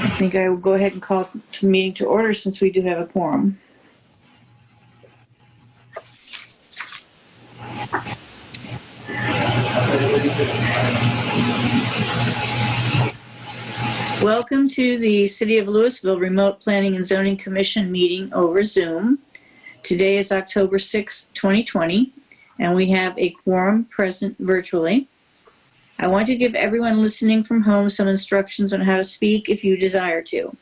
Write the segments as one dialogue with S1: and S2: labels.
S1: I think I will go ahead and call the meeting to order since we do have a quorum. Welcome to the City of Louisville Remote Planning and Zoning Commission meeting over Zoom. Today is October 6, 2020, and we have a quorum present virtually. I want to give everyone listening from home some instructions on how to speak if you desire to.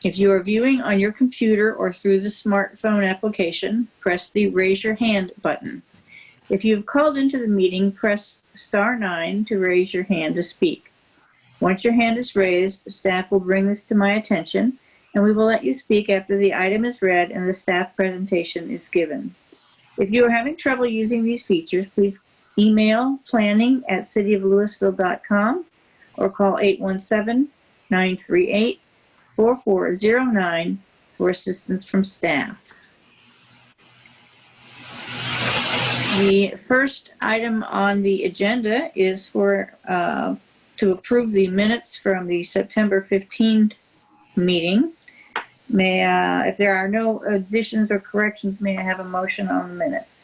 S1: If you are viewing on your computer or through the smartphone application, press the Raise Your Hand button. If you have called into the meeting, press *9 to raise your hand to speak. Once your hand is raised, staff will bring this to my attention, and we will let you speak after the item is read and the staff presentation is given. If you are having trouble using these features, please email planning@cityoflouisville.com or call 817-938-4409 for assistance from staff. The first item on the agenda is for to approve the minutes from the September 15th meeting. If there are no additions or corrections, may I have a motion on the minutes?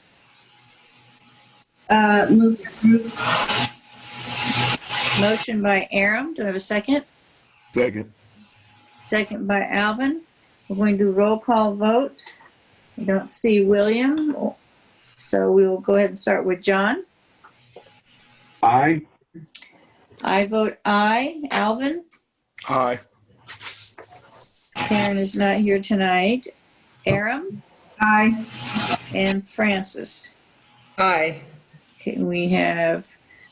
S2: Move to approve.
S1: Motion by Aram. Do I have a second?
S3: Second.
S1: Second by Alvin. We're going to do roll call vote. I don't see William, so we will go ahead and start with John.
S3: Aye.
S1: I vote aye. Alvin?
S3: Aye.
S1: Karen is not here tonight. Aram?
S2: Aye.
S1: And Francis?
S2: Aye.
S1: Okay, we have,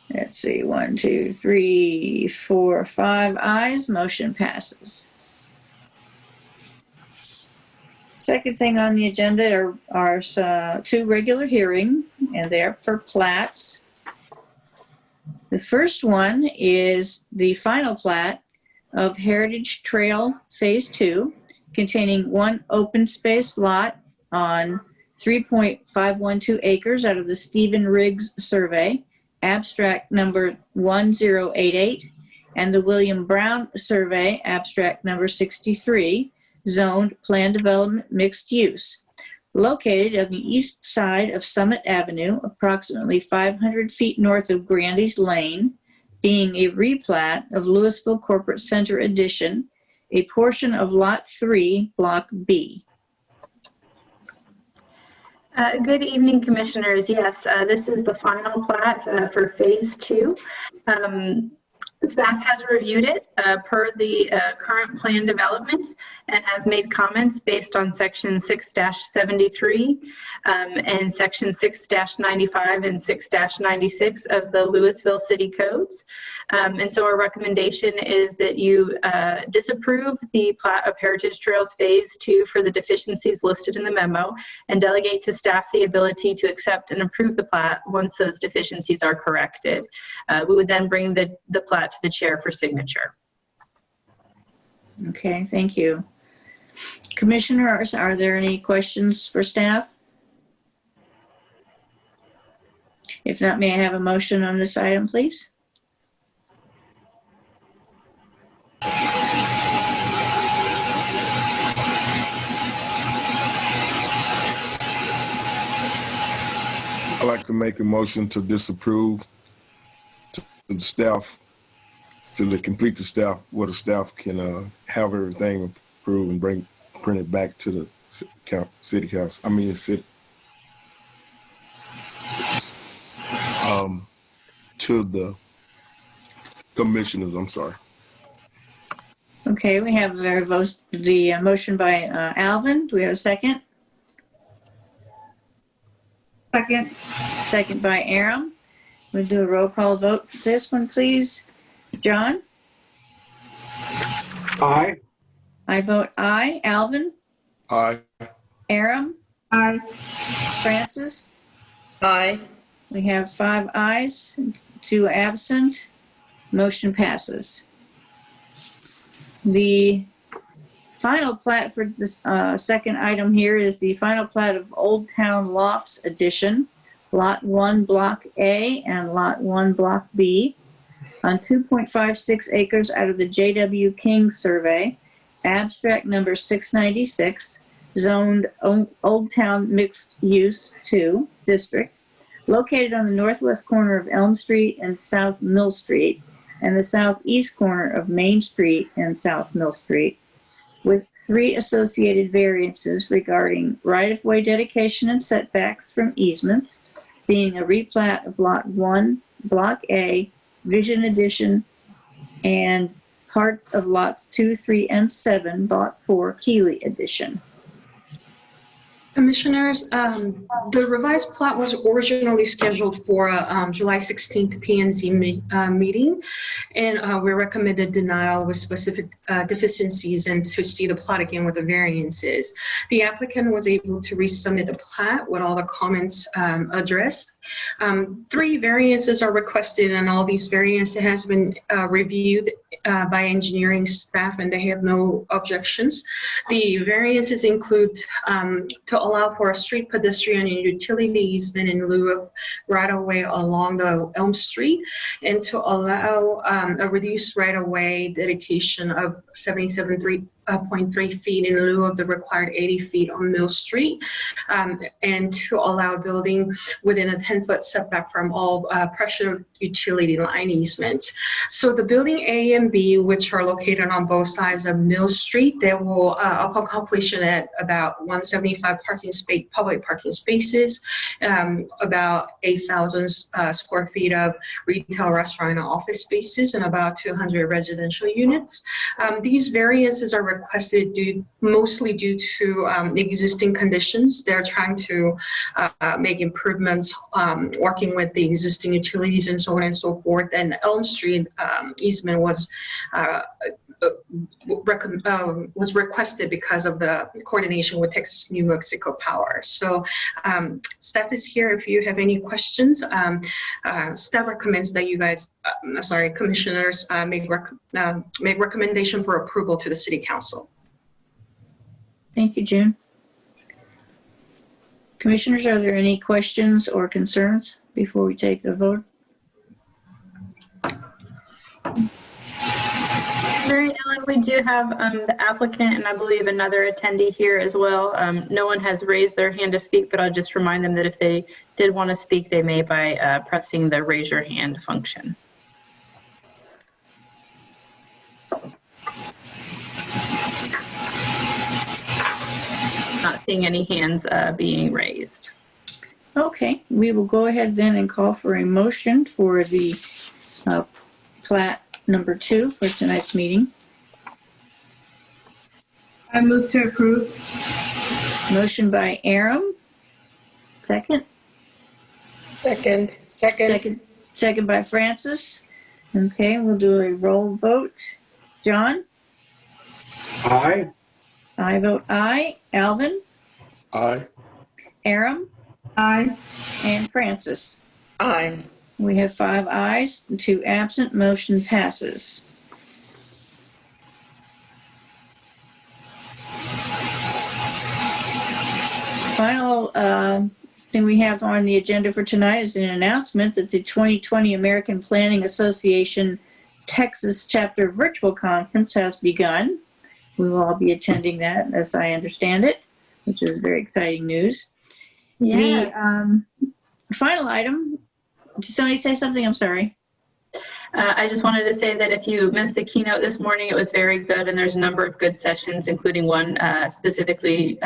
S1: let's see, 1, 2, 3, 4, 5 ayes. Motion passes. Second thing on the agenda are two regular hearings, and they're for plats. The first one is the final plat of Heritage Trail Phase 2, containing one open space lot on 3.512 acres out of the Stephen Riggs survey, abstract number 1088, and the William Brown survey, abstract number 63, zoned plan development mixed use, located on the east side of Summit Avenue, approximately 500 feet north of Grandy's Lane, being a replat of Louisville Corporate Center Addition, a portion of Lot 3, Block B.
S4: Good evening, Commissioners. Yes, this is the final plat for Phase 2. Staff has reviewed it per the current plan development and has made comments based on Section 6-73 and Section 6-95 and 6-96 of the Louisville City Codes. And so our recommendation is that you disapprove the plat of Heritage Trails Phase 2 for the deficiencies listed in the memo and delegate to staff the ability to accept and approve the plat once those deficiencies are corrected. We would then bring the plat to the chair for signature.
S1: Okay, thank you. Commissioners, are there any questions for staff? If not, may I have a motion on this item, please?
S3: I'd like to make a motion to disapprove to the staff, to complete the staff, where the staff can have everything approved and print it back to the city council. I mean, city. To the commissioners, I'm sorry.
S1: Okay, we have the motion by Alvin. Do we have a second?
S2: Second.
S1: Second by Aram. We'll do a roll call vote for this one, please. John?
S3: Aye.
S1: I vote aye. Alvin?
S3: Aye.
S1: Aram?
S2: Aye.
S1: Francis?
S2: Aye.
S1: We have 5 ayes, 2 absent. Motion passes. The final plat for this second item here is the final plat of Old Town Lofts Edition, Lot 1, Block A, and Lot 1, Block B. on 2.56 acres out of the J.W. King survey, abstract number 696, zoned Old Town Mixed Use 2 District, located on the northwest corner of Elm Street and South Mill Street, and the southeast corner of Main Street and South Mill Street, with 3 associated variances regarding right-of-way dedication and setbacks from easements, being a replat of Lot 1, Block A, Vision Addition, and parts of Lots 2, 3, and 7, Block 4, Keeley Addition.
S5: Commissioners, the revised plat was originally scheduled for a July 16th P&Z meeting, and we recommended denial with specific deficiencies and to see the plat again with the variances. The applicant was able to resubmit the plat with all the comments addressed. 3 variances are requested, and all these variances has been reviewed by engineering staff, and they have no objections. The variances include to allow for a street, pedestrian, and utility easement in lieu of right-of-way along the Elm Street, and to allow a reduced right-of-way dedication of 77.3 feet in lieu of the required 80 feet on Mill Street, and to allow building within a 10-foot setback from all pressure utility line easements. So the building A and B, which are located on both sides of Mill Street, they will, upon completion, at about 175 public parking spaces, about 8,000 square feet of retail, restaurant, and office spaces, and about 200 residential units. These variances are requested mostly due to existing conditions. They're trying to make improvements, working with the existing utilities and so on and so forth. And Elm Street easement was requested because of the coordination with Texas New Mexico Power. So staff is here if you have any questions. Staff recommends that you guys, commissioners, make recommendation for approval to the City Council.
S1: Thank you, June. Commissioners, are there any questions or concerns before we take a vote?
S4: Mary Ellen, we do have the applicant and I believe another attendee here as well. No one has raised their hand to speak, but I'll just remind them that if they did want to speak, they may by pressing the raise your hand function. Not seeing any hands being raised.
S1: Okay, we will go ahead then and call for a motion for the plat number 2 for tonight's meeting.
S2: I move to approve.
S1: Motion by Aram. Second. Second by Francis. Okay, we'll do a roll vote. John?
S6: Aye.
S1: I vote aye. Alvin?
S3: Aye.
S1: Aram?
S2: Aye.
S1: And Francis?
S2: Aye.
S1: We have 5 ayes, 2 absent. Motion passes. Final thing we have on the agenda for tonight is an announcement that the 2020 American Planning Association Texas Chapter Virtual Conference has begun. We will all be attending that, as I understand it, which is very exciting news.
S4: Yeah.
S1: The final item, did somebody say something? I'm sorry.
S4: I just wanted to say that if you missed the keynote this morning, it was very good, and there's a number of good sessions, including one specifically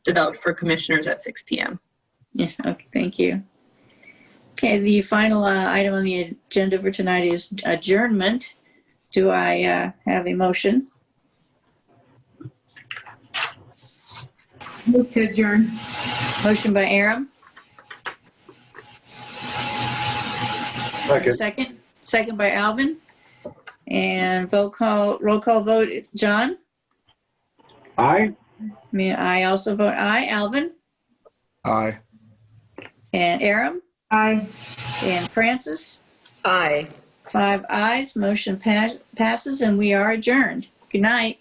S4: developed for commissioners at 6 p.m.
S1: Yeah, okay, thank you. Okay, the final item on the agenda for tonight is adjournment. Do I have a motion?
S2: Move to adjourn.
S1: Motion by Aram.
S6: Second.
S1: Second by Alvin. And roll call vote, John?
S6: Aye.
S1: I also vote aye. Alvin?
S3: Aye.
S1: And Aram?
S2: Aye.
S1: And Francis?
S2: Aye.
S1: 5 ayes. Motion passes and we are adjourned. Good night.